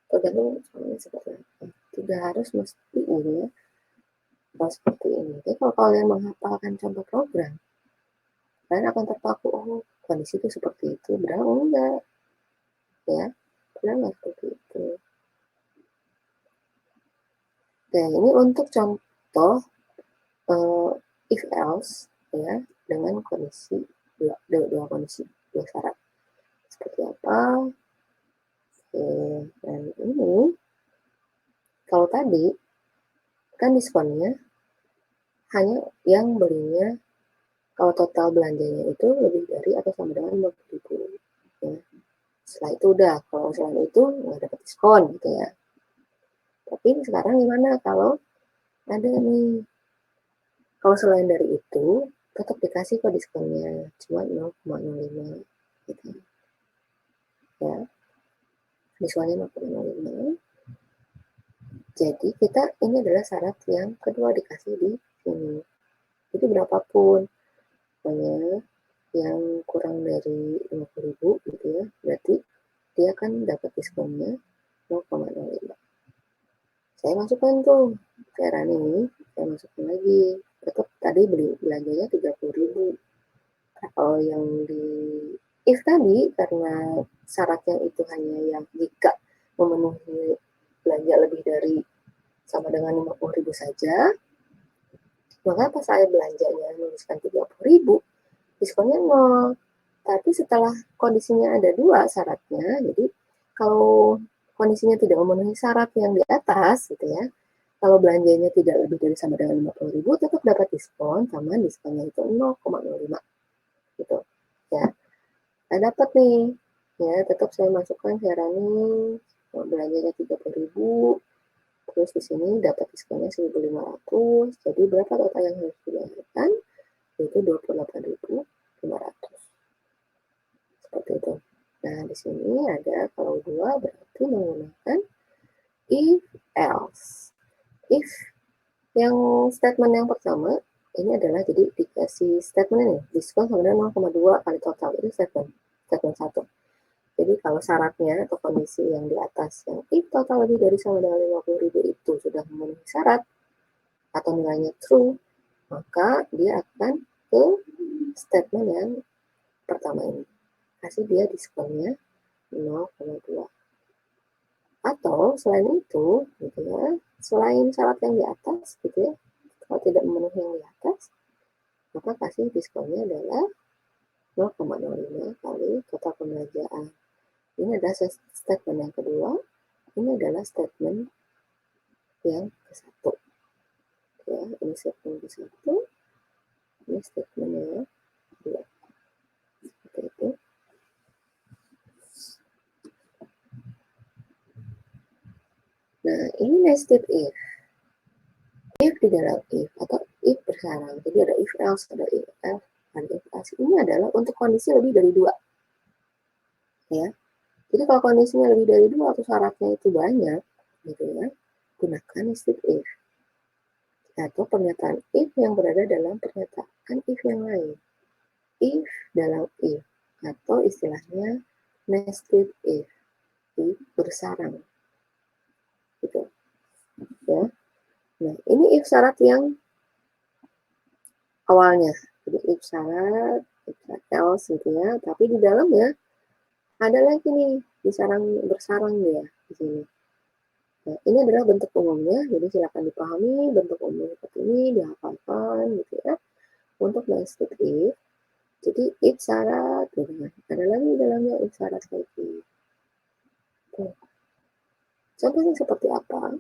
Tergantung soalnya seperti apa. Tidak harus mesti gitu ya. Kalau seperti ini. Jadi kalau kalian menghafalkan contoh program, kalian akan terpaku, oh kondisi itu seperti itu. Padahal enggak. Ya. Padahal enggak seperti itu. Oke, ini untuk contoh if else ya dengan kondisi dua kondisi, dua syarat. Seperti apa? Oke, dan ini kalau tadi kan diskonnya hanya yang belinya kalau total belanjanya itu lebih dari atau sama dengan 50.000 ya. Setelah itu udah, kalau selain itu nggak dapat diskon gitu ya. Tapi sekarang gimana kalau ada nih, kalau selain dari itu tetap dikasih kok diskonnya cuma 0,05 gitu ya, diskonnya 0,05. Jadi kita ini adalah syarat yang kedua dikasih di sini. Jadi berapapun pokoknya yang kurang dari 50.000 gitu ya, berarti dia akan dapat diskonnya 0,05. Saya masukkan tuh cairan ini, saya masukkan lagi. Tetap tadi belanjanya 30.000. Nah, kalau yang di if tadi karena syaratnya itu hanya yang jika memenuhi belanja lebih dari sama dengan 50.000 saja, maka pas saya belanjanya menuliskan 30.000, diskonnya 0. Tapi setelah kondisinya ada dua syaratnya, jadi kalau kondisinya tidak memenuhi syarat yang di atas gitu ya, kalau belanjanya tidak lebih dari sama dengan 50.000 tetap dapat diskon, sama diskonnya itu 0,05 gitu ya. Nah dapat nih ya, tetap saya masukkan Herani belanjanya 30.000, terus di sini dapat diskonnya 1.500, jadi berapa total yang harus dibayarkan? Yaitu 28.500. Seperti itu. Nah, di sini ada kalau dua berarti menggunakan if else. If yang statement yang pertama ini adalah jadi dikasih statement ini diskon sama dengan 0,2 kali total, itu statement 1. Jadi kalau syaratnya atau kondisi yang di atas yang if total lebih dari sama dengan 50.000 itu sudah memenuhi syarat atau nilainya true, maka dia akan ke statement yang pertama ini, kasih dia diskonnya 0,2. Atau selain itu gitu ya, selain syarat yang di atas gitu ya, kalau tidak memenuhi yang di atas, maka kasih diskonnya adalah 0,05 kali total pembelanjaan. Ini adalah statement yang kedua. Ini adalah statement yang ke-1. Ya, ini statement ke-1, ini statementnya ya. Seperti itu. Nah, ini nested if. If di dalam if atau if bersarang. Jadi ada if else, ada if else, ada if else. Ini adalah untuk kondisi lebih dari 2. Ya. Jadi kalau kondisinya lebih dari 2 atau syaratnya itu banyak, gitu ya, gunakan nested if. Atau pernyataan if yang berada dalam pernyataan if yang lain. If dalam if. Atau istilahnya nested if bersarang. Gitu. Ya. Nah, ini if syarat yang awalnya. Jadi if syarat else gitu ya. Tapi di dalamnya ada lagi nih bersarang dia di sini. Nah, ini adalah bentuk umumnya, jadi silakan dipahami bentuk umum seperti ini, dihafalkan gitu ya. Untuk nested if, jadi if syarat, gitu kan. Ada lagi di dalamnya if syarat lagi. Contohnya seperti apa?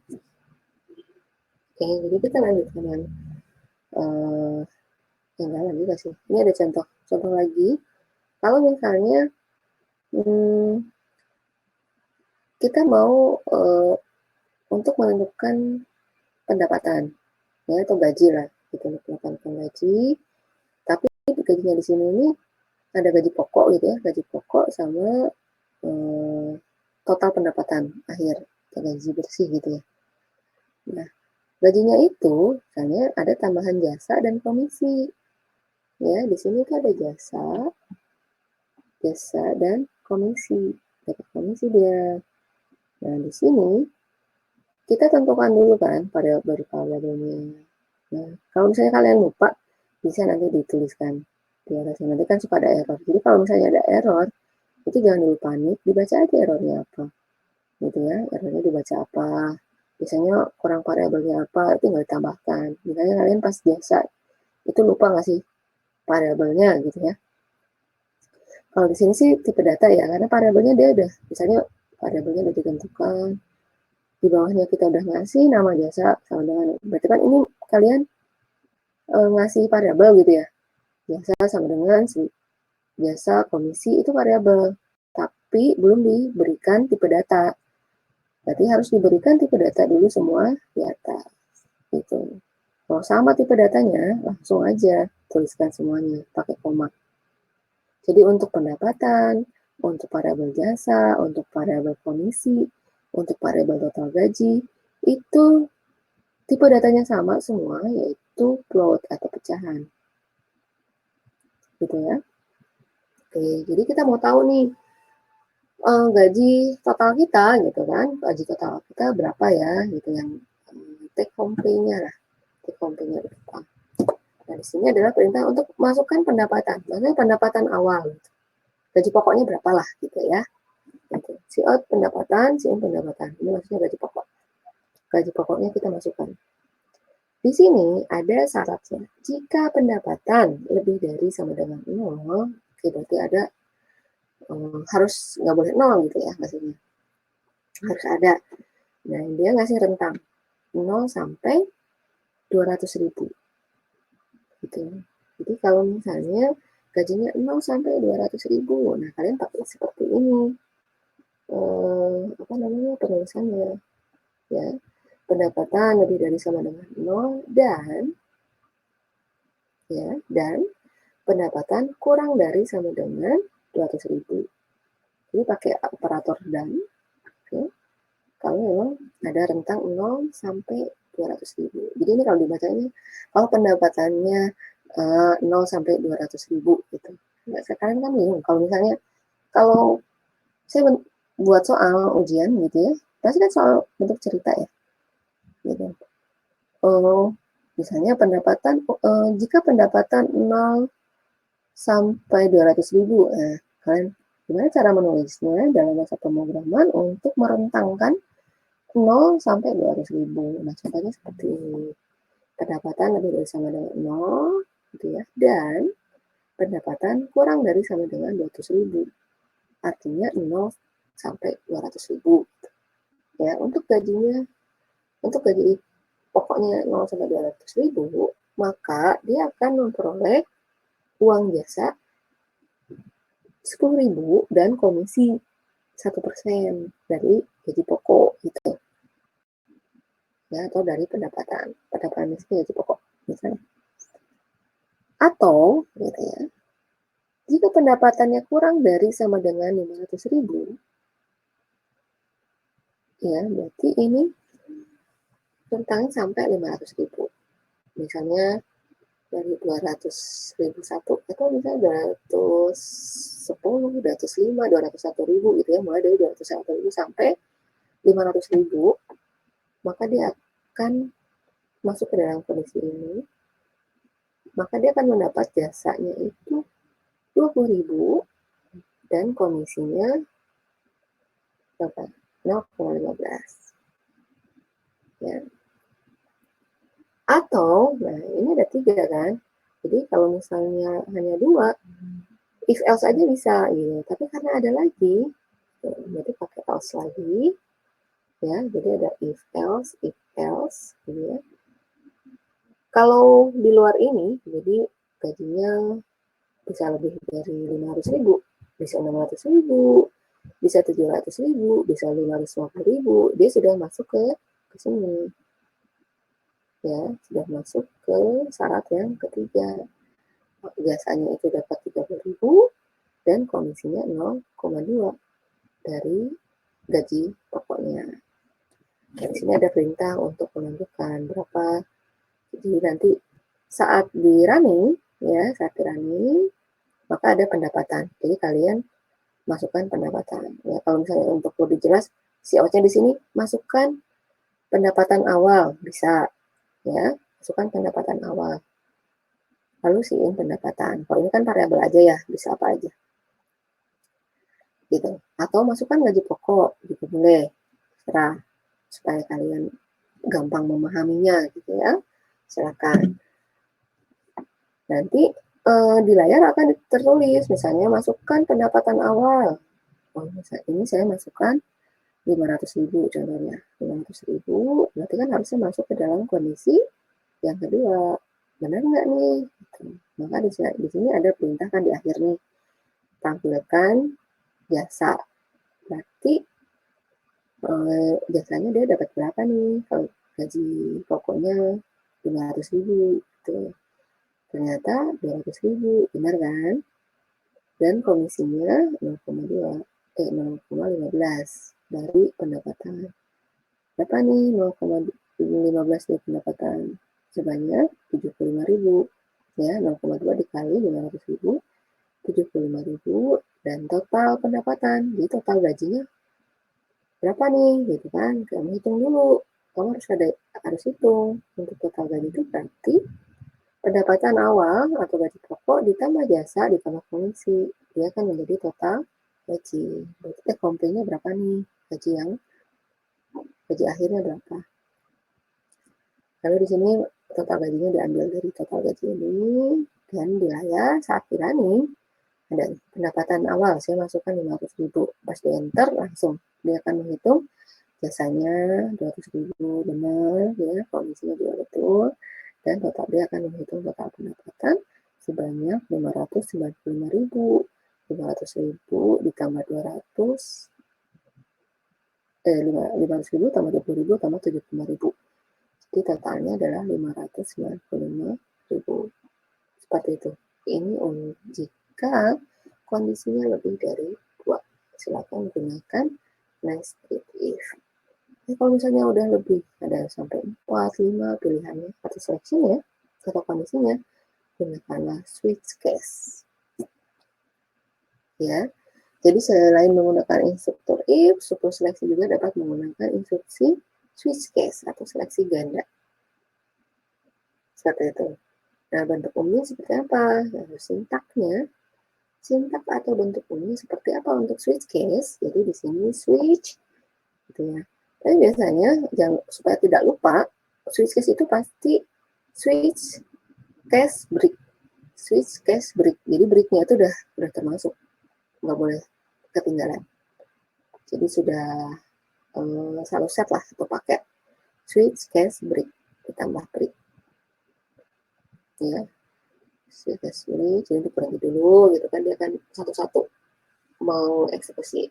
Oke, jadi kita lanjut dengan yang lain juga sih. Ini ada contoh lagi. Kalau misalnya kita mau untuk menentukan pendapatan ya atau gaji lah gitu, menentukan gaji, tapi gajinya di sini ini ada gaji pokok gitu ya, gaji pokok sama total pendapatan akhir atau gaji bersih gitu ya. Nah, gajinya itu misalnya ada tambahan jasa dan komisi. Ya, di sini tuh ada jasa dan komisi. Dapat komisi dia. Nah, di sini kita tentukan dulu kan variabelnya. Nah, kalau misalnya kalian lupa, bisa nanti dituliskan di atasnya. Nanti kan suka ada error. Jadi kalau misalnya ada error, itu jangan dulu panik, dibaca aja errornya apa. Gitu ya, errornya dibaca apa. Biasanya kurang variabelnya apa, itu nggak ditambahkan. Misalnya kalian pas jasa, itu lupa nggak sih variabelnya gitu ya. Kalau di sini sih tipe data ya, karena variabelnya dia udah, misalnya variabelnya udah ditentukan, di bawahnya kita udah ngasih nama jasa sama dengan, berarti kan ini kalian ngasih variabel gitu ya, jasa sama dengan jasa komisi itu variabel, tapi belum diberikan tipe data, berarti harus diberikan tipe data dulu semua di atas gitu. Kalau sama tipe datanya langsung aja tuliskan semuanya pakai koma. Jadi untuk pendapatan, untuk variabel jasa, untuk variabel komisi, untuk variabel total gaji, itu tipe datanya sama semua, yaitu float atau pecahan. Gitu ya. Oke, jadi kita mau tahu nih, gaji total kita, gitu kan, gaji total kita berapa ya, gitu yang take home pay-nya lah, take home pay-nya berapa. Nah, di sini adalah perintah untuk masukkan pendapatan, maksudnya pendapatan awal. Gaji pokoknya berapa lah, gitu ya. Si out pendapatan, si in pendapatan. Ini maksudnya gaji pokok. Gaji pokoknya kita masukkan. Di sini ada syaratnya. Jika pendapatan lebih dari sama dengan 0, berarti ada harus nggak boleh 0 gitu ya maksudnya. Harus ada. Nah, dia ngasih rentang 0 sampai 200.000. Gitu. Jadi kalau misalnya gajinya 0 sampai 200.000, nah kalian pakai seperti ini. Penulisannya ya, pendapatan lebih dari sama dengan 0 dan pendapatan kurang dari sama dengan 200.000. Ini pakai operator dan okay. Kalau memang ada rentang 0 sampai 200.000. Jadi ini kalau dibacanya, kalau pendapatannya 0 sampai 200.000 gitu. Nah, sekarang kan bingung. Kalau misalnya, kalau saya buat soal ujian gitu ya, pasti kan soal bentuk cerita ya. Gitu. Misalnya pendapatan, jika pendapatan 0 sampai 200.000, nah, kalian gimana cara menulisnya dalam bahasa pemrograman untuk merentangkan 0 sampai 200.000. Nah, contohnya seperti ini. Pendapatan lebih dari sama dengan 0, gitu ya, dan pendapatan kurang dari sama dengan 200.000. Artinya 0 sampai 200.000. Ya, untuk gajinya untuk gaji pokoknya 0 sampai 200.000, maka dia akan memperoleh uang jasa 10.000 dan komisi 1% dari gaji pokok gitu. Ya, atau dari pendapatan miskin gaji pokok misalnya. Atau gitu ya, jika pendapatannya kurang dari sama dengan 500.000, ya berarti ini rentangnya sampai 500.000. Misalnya dari 200.000 satu, atau misalnya 210, 205, 201.000 gitu ya, mulai dari 201.000 sampai 500.000, maka dia akan masuk ke dalam kondisi ini, maka dia akan mendapat jasanya itu 20.000 dan komisinya berapa? 0,15. Ya. Atau, nah ini ada 3 kan. Jadi kalau misalnya hanya 2, if else aja bisa gitu. Tapi karena ada lagi, jadi pakai else lagi. Ya, jadi ada if else, gitu ya. Kalau di luar ini, jadi gajinya bisa lebih dari 500.000, bisa 600.000, bisa 700.000, bisa 550.000, dia sudah masuk ke sini. Ya, sudah masuk ke syarat yang ketiga. Jasanya itu dapat 30.000 dan komisinya 0,2 dari gaji pokoknya. Di sini ada perintah untuk menentukan berapa. Jadi nanti saat di running, maka ada pendapatan. Jadi kalian masukkan pendapatan. Ya, kalau misalnya untuk lebih jelas, si outnya di sini masukkan pendapatan awal, bisa ya, masukkan pendapatan awal. Lalu siin pendapatan. Kalau ini kan variabel aja ya, bisa apa aja. Gitu. Atau masukkan gaji pokok, gitu boleh. Serah supaya kalian gampang memahaminya gitu ya. Silakan. Nanti di layar akan tertulis, misalnya masukkan pendapatan awal. Oh, misalnya ini saya masukkan 500.000 contohnya. 500.000 berarti kan harusnya masuk ke dalam kondisi yang kedua. Benar nggak nih? Gitu. Maka di sini ada perintah kan di akhir nih. Tampilkan jasa. Berarti jasanya dia dapat berapa nih? Kalau gaji pokoknya 500.000 gitu. Ternyata 200.000, benar kan? Dan komisinya 0,15 dari pendapatan. Berapa nih 0,15 dari pendapatan? Sebanyak 75.000. Ya, 0,2 dikali 500.000, 75.000 dan total pendapatan. Jadi total gajinya berapa nih? Gitu kan? Kamu hitung dulu. Kamu harus hitung untuk total gaji itu berarti pendapatan awal atau gaji pokok ditambah jasa ditambah komisi, dia akan menjadi total gaji. Berarti komplainnya berapa nih? Gaji akhirnya berapa? Lalu di sini total gajinya diambil dari total gaji ini, dan di layar saat di running ada pendapatan awal, saya masukkan 500.000, pas di enter langsung dia akan menghitung jasanya 200.000, benar ya, komisinya juga betul, dan total dia akan menghitung total pendapatan sebanyak 595.000. 500.000 ditambah 500.000 tambah 20.000 tambah 75.000. Jadi totalnya adalah 595.000. Seperti itu. Ini jika kondisinya lebih dari 2. Silakan gunakan nested if. Kalau misalnya udah lebih, ada sampai 4, 5 pilihannya atau seleksinya atau kondisinya, gunakanlah switch case. Ya, jadi selain menggunakan instruktur if, struktur seleksi juga dapat menggunakan instruksi switch case atau seleksi ganda. Seperti itu. Nah, bentuk umumnya seperti apa? Nah, sintaknya, sintak atau bentuk umumnya seperti apa untuk switch case? Jadi di sini switch, gitu ya. Tapi biasanya, supaya tidak lupa, switch case itu pasti switch case break. Switch case break. Jadi breaknya itu udah termasuk, nggak boleh ketinggalan. Jadi sudah selalu set lah atau pakai switch case break ditambah break ya, switch case break, jadi dikurangin dulu gitu kan, dia akan satu-satu mau eksekusi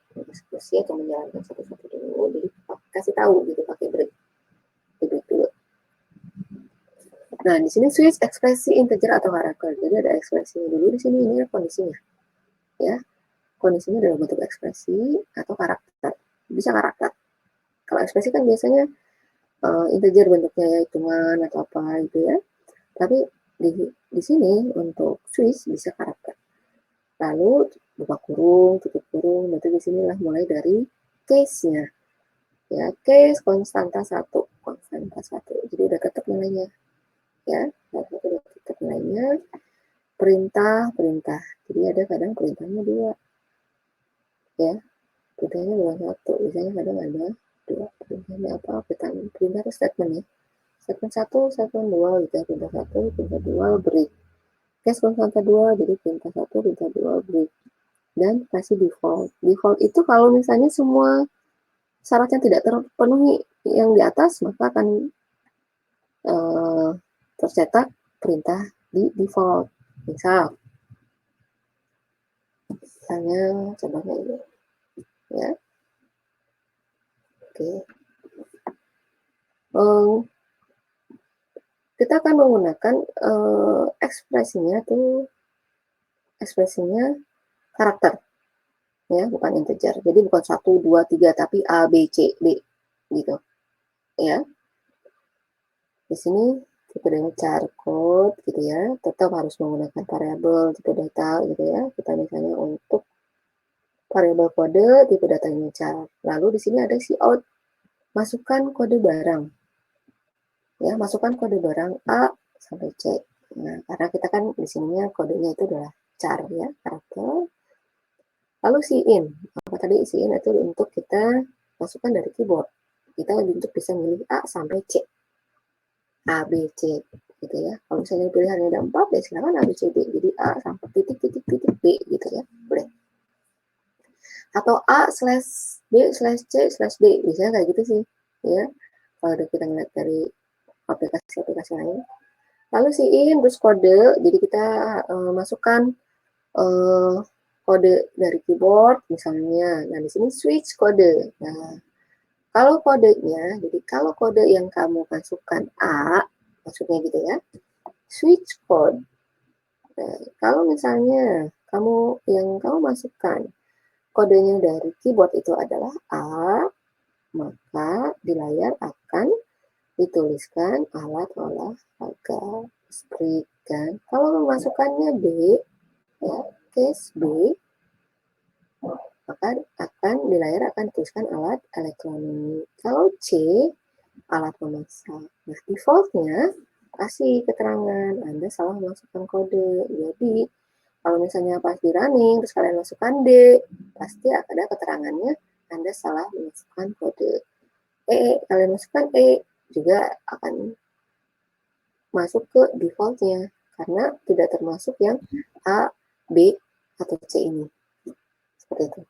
atau menjalankan satu-satu dulu, jadi kasih tahu gitu pakai break dulu. Nah, di sini switch ekspresi integer atau karakter. Jadi ada ekspresinya dulu di sini, ini kondisinya. Ya, kondisinya dalam bentuk ekspresi atau karakter. Bisa karakter. Kalau ekspresi kan biasanya integer bentuknya ya, hitungan atau apa gitu ya. Tapi di sini untuk switch bisa karakter. Lalu buka kurung, tutup kurung, berarti di sinilah mulai dari case-nya. Ya, case konstanta 1, konstanta 1. Jadi udah tetap nilainya. Ya, udah tetap nilainya. Perintah. Jadi ada kadang perintahnya 2. Ya, perintahnya bukan 1. Biasanya kadang ada 2. Perintahnya apa? Perintah itu statement ya. Statement 1, statement 2 gitu ya. Perintah 1, perintah 2, break. Case konstanta 2, jadi perintah 1, perintah 2, break. Dan kasih default. Default itu kalau misalnya semua syarat yang tidak terpenuhi yang di atas, maka akan tercetak perintah di default. Misalnya contohnya ini ya. Oke. Kita akan menggunakan ekspresinya karakter ya, bukan integer. Jadi bukan 1, 2, 3 tapi A, B, C, D gitu ya. Di sini tipe dengan char code gitu ya, tetap harus menggunakan variabel tipe data gitu ya. Kita misalnya untuk variabel kode tipe datanya char. Lalu di sini ada cout, masukkan kode barang. Ya, masukkan kode barang A sampai C. Nah, karena kita kan di sininya kodenya itu adalah char ya, karakter. Lalu in, apa tadi in itu untuk kita masukkan dari keyboard. Kita untuk bisa milih A sampai C. A, B, C gitu ya. Kalau misalnya pilihannya ada 4, ya silakan A, B, C, D. Jadi A sampai titik B gitu ya. Boleh. Atau A slash B slash C slash D. Biasanya kayak gitu sih. Ya. Kalau kita ngeliat dari aplikasi-aplikasi lain. Lalu in terus kode. Jadi kita masukkan kode dari keyboard misalnya. Nah, di sini switch kode. Nah, kalau kodenya, jadi kalau kode yang kamu masukkan A, maksudnya gitu ya, switch code. Nah, kalau misalnya yang kamu masukkan kodenya dari keyboard itu adalah A, maka di layar akan dituliskan alat olahraga sprint kan. Kalau memasukkannya B, ya, case B, maka di layar akan dituliskan alat elektronik. Kalau C, alat memasak. Nah, defaultnya kasih keterangan Anda salah memasukkan kode. Jadi, kalau misalnya pas di running, terus kalian masukkan D, pasti ada keterangannya Anda salah memasukkan kode. Kalian masukkan juga akan masuk ke defaultnya, karena tidak termasuk yang A, B, atau C ini. Seperti itu.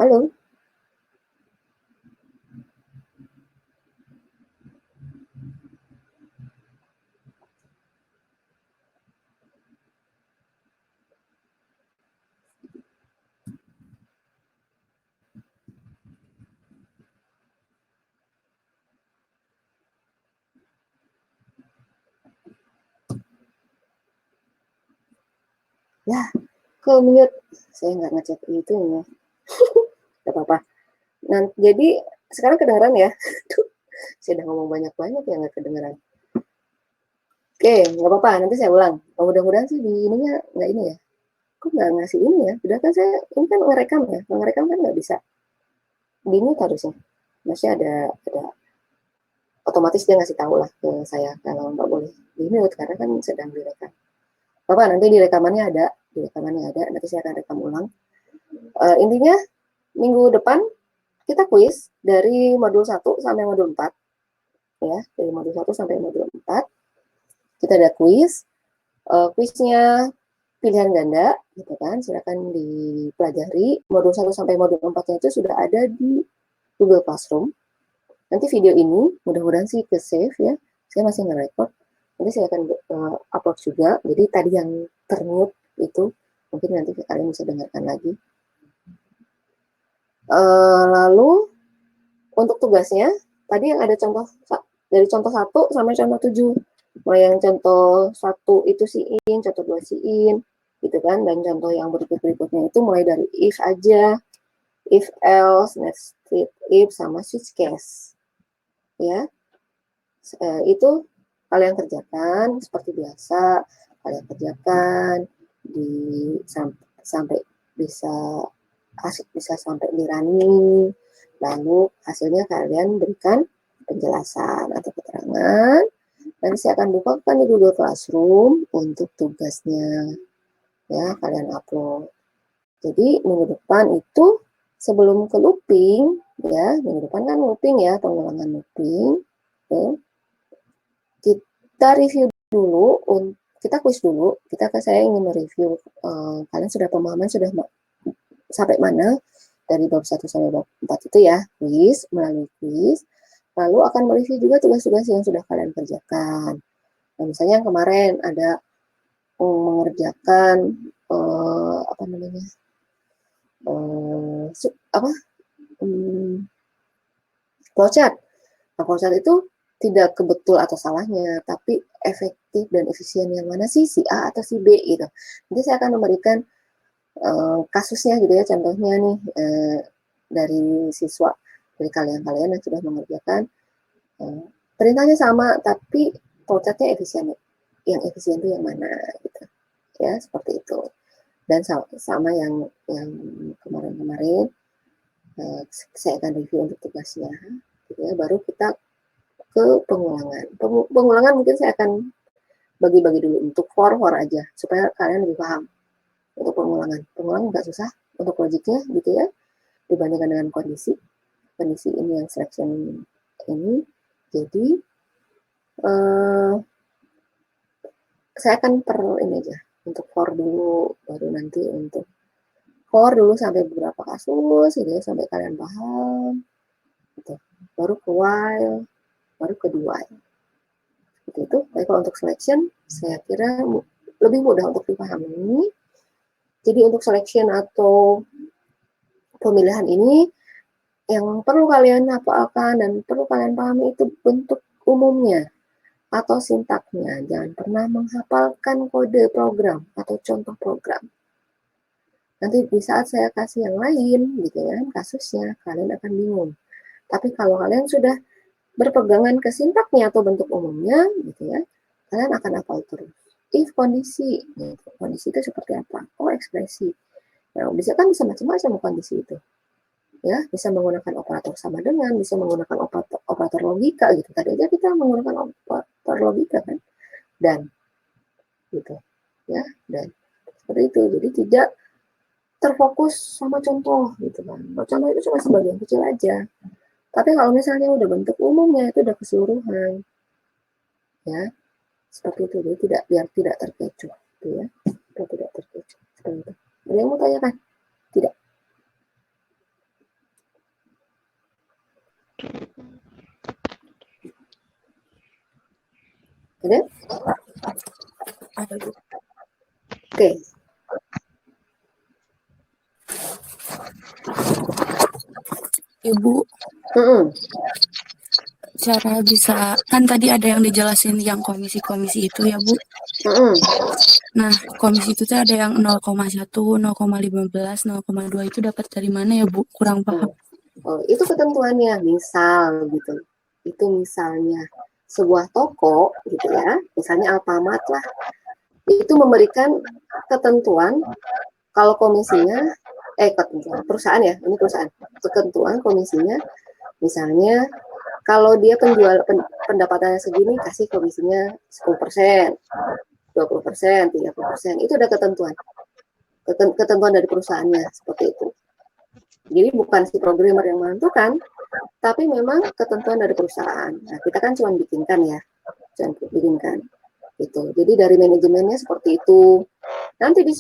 Halo? Ya, ke-mute. Saya nggak ngecek itu ya. Nggak apa-apa. Nah, jadi sekarang kedengeran ya? Saya udah ngomong banyak-banyak ya nggak kedengeran. Oke, nggak apa-apa. Nanti saya ulang. Mudah-mudahan sih di ininya nggak ini ya. Kok nggak ngasih ini ya? Udah kan saya, ini kan ngerekam ya. Kalau ngerekam kan nggak bisa. Di mute harusnya. Maksudnya ada otomatis dia ngasih tahu lah ke saya kalau nggak boleh di mute karena kan sedang direkam. Bapak nanti di rekamannya ada, nanti saya akan rekam ulang. Intinya minggu depan kita kuis dari modul 1 sampai modul 4 ya, dari modul 1 sampai modul 4 kita ada kuis. Kuisnya pilihan ganda gitu kan, silakan dipelajari. Modul 1 sampai modul 4-nya itu sudah ada di Google Classroom. Nanti video ini mudah-mudahan sih ke save ya, saya masih nge-record, nanti saya akan upload juga. Jadi tadi yang termute itu mungkin nanti kalian bisa dengarkan lagi. Lalu untuk tugasnya tadi yang ada contoh dari contoh 1 sampai contoh 7. Mulai yang contoh 1 itu siin, contoh 2 siin, gitu kan. Dan contoh yang berikutnya itu mulai dari if aja, if else, next if, sama switch case. Ya, itu kalian kerjakan seperti biasa, kalian kerjakan sampai bisa sampai di running, lalu hasilnya kalian berikan penjelasan atau keterangan. Nanti saya akan bukakan di Google Classroom untuk tugasnya. Ya, kalian upload. Jadi minggu depan itu sebelum ke looping, ya, minggu depan kan looping ya, pengulangan looping. Oke. Kita review dulu, kita kuis dulu. Saya ingin mereview kalian sudah pemahaman sudah sampai mana dari bab 1 sampai bab 4 itu ya, kuis, melalui kuis. Lalu akan mereview juga tugas-tugas yang sudah kalian kerjakan. Nah, misalnya yang kemarin ada mengerjakan apa namanya? Flowchart. Nah, flowchart itu tidak kebetul atau salahnya, tapi efektif dan efisien yang mana sih, si A atau si B gitu. Nanti saya akan memberikan kasusnya gitu ya, contohnya nih dari siswa, dari kalian-kalian yang sudah mengerjakan perintahnya sama, tapi flowchartnya efisien. Yang efisien itu yang mana gitu. Ya, seperti itu. Dan sama yang kemarin-kemarin saya akan review untuk tugasnya gitu ya. Baru kita ke pengulangan. Pengulangan mungkin saya akan bagi-bagi dulu untuk for aja supaya kalian lebih paham. Untuk pengulangan nggak susah untuk logiknya gitu ya, dibandingkan dengan kondisi ini yang selection ini. Jadi saya akan ini aja untuk for dulu, baru nanti untuk for dulu sampai beberapa kasus gitu ya, sampai kalian paham gitu. Baru ke while, baru ke do while. Seperti itu. Tapi kalau untuk selection saya kira lebih mudah untuk dipahami. Jadi untuk selection atau pemilihan ini yang perlu kalian hafalkan dan perlu kalian pahami itu bentuk umumnya atau sintaknya. Jangan pernah menghafalkan kode program atau contoh program. Nanti di saat saya kasih yang lain gitu ya, kasusnya, kalian akan bingung. Tapi kalau kalian sudah berpegangan ke sintaknya atau bentuk umumnya gitu ya, kalian akan hafal terus. If kondisi, gitu. Kondisi itu seperti apa? Oh, ekspresi. Nah, bisa kan bisa macam-macam kondisi itu. Ya, bisa menggunakan operator sama dengan, bisa menggunakan operator logika gitu. Tadi aja kita menggunakan operator logika kan. Dan gitu. Ya, dan seperti itu. Jadi tidak terfokus sama contoh gitu kan. Contoh itu cuma sebagian kecil aja. Tapi kalau misalnya udah bentuk umumnya itu udah keseluruhan. Ya, seperti itu. Jadi biar tidak terkecoh gitu ya. Biar tidak terkecoh. Seperti itu. Ada yang mau tanyakan? Tidak. Ada? Ada, Bu. Oke. Ibu, cara bisa, kan tadi ada yang dijelasin yang komisi-komisi itu ya, Bu. Nah, komisi itu tuh ada yang 0,1, 0,15, 0,2 itu dapat dari mana ya, Bu? Kurang paham. Oh, itu ketentuannya, misal gitu. Itu misalnya sebuah toko gitu ya, misalnya Alfamart lah. Itu memberikan ketentuan kalau komisinya ketentuan perusahaan ya, ini perusahaan. Ketentuan komisinya misalnya kalau dia pendapatannya segini kasih komisinya 10%, 20%, 30%. Itu udah ketentuan. Ketentuan dari perusahaannya seperti itu. Jadi bukan si programmer yang menentukan, tapi memang ketentuan dari perusahaan. Nah, kita kan cuma bikinkan ya, gitu. Jadi dari manajemennya seperti itu. Nanti di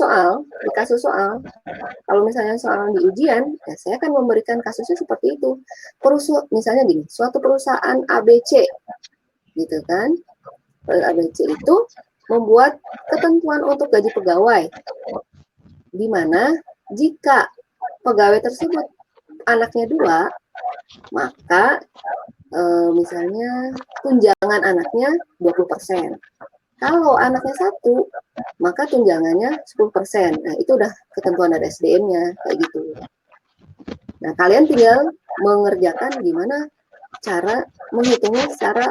kasus soal, kalau misalnya soal di ujian, ya saya akan memberikan kasusnya seperti itu. Misalnya gini, suatu perusahaan ABC, gitu kan? ABC itu membuat ketentuan untuk gaji pegawai, di mana jika pegawai tersebut anaknya 2, maka misalnya tunjangan anaknya 20%. Kalau anaknya 1, maka tunjangannya 10%. Nah, itu udah ketentuan dari SDM-nya, kayak gitu. Nah, kalian tinggal mengerjakan gimana cara menghitungnya secara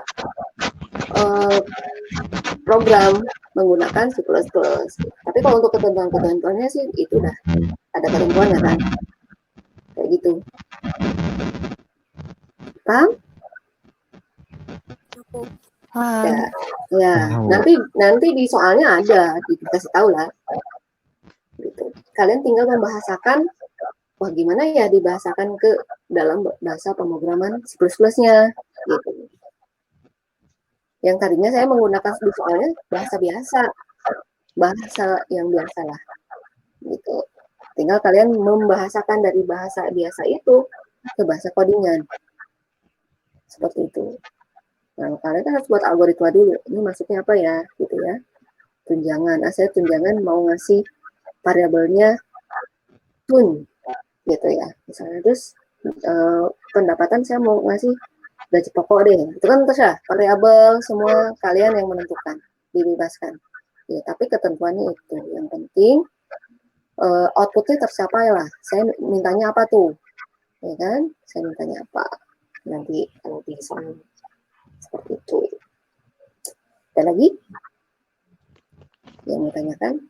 program menggunakan C++. Tapi kalau untuk ketentuan-ketentuannya sih itu udah ada ketentuannya kan, kayak gitu. Paham? Ya, nanti di soalnya ada, dikasih tahu lah. Gitu. Kalian tinggal membahasakan, wah gimana ya dibahasakan ke dalam bahasa pemrograman C++-nya, gitu. Yang tadinya saya menggunakan di soalnya bahasa biasa, bahasa yang biasa lah, gitu. Tinggal kalian membahasakan dari bahasa biasa itu ke bahasa codingan, seperti itu. Nah, kalian kan harus buat algoritma dulu. Ini maksudnya apa ya, gitu ya. Tunjangan. Nah, saya tunjangan mau ngasih variabelnya tun, gitu ya. Misalnya terus pendapatan saya mau ngasih gaji pokok deh. Itu kan terserah. Variabel semua kalian yang menentukan, dibebaskan. Ya, tapi ketentuannya itu. Yang penting outputnya tercapai lah. Saya mintanya apa tuh? Ya kan? Saya mintanya apa? Nanti kalau bisa seperti itu. Ada lagi yang mau tanyakan?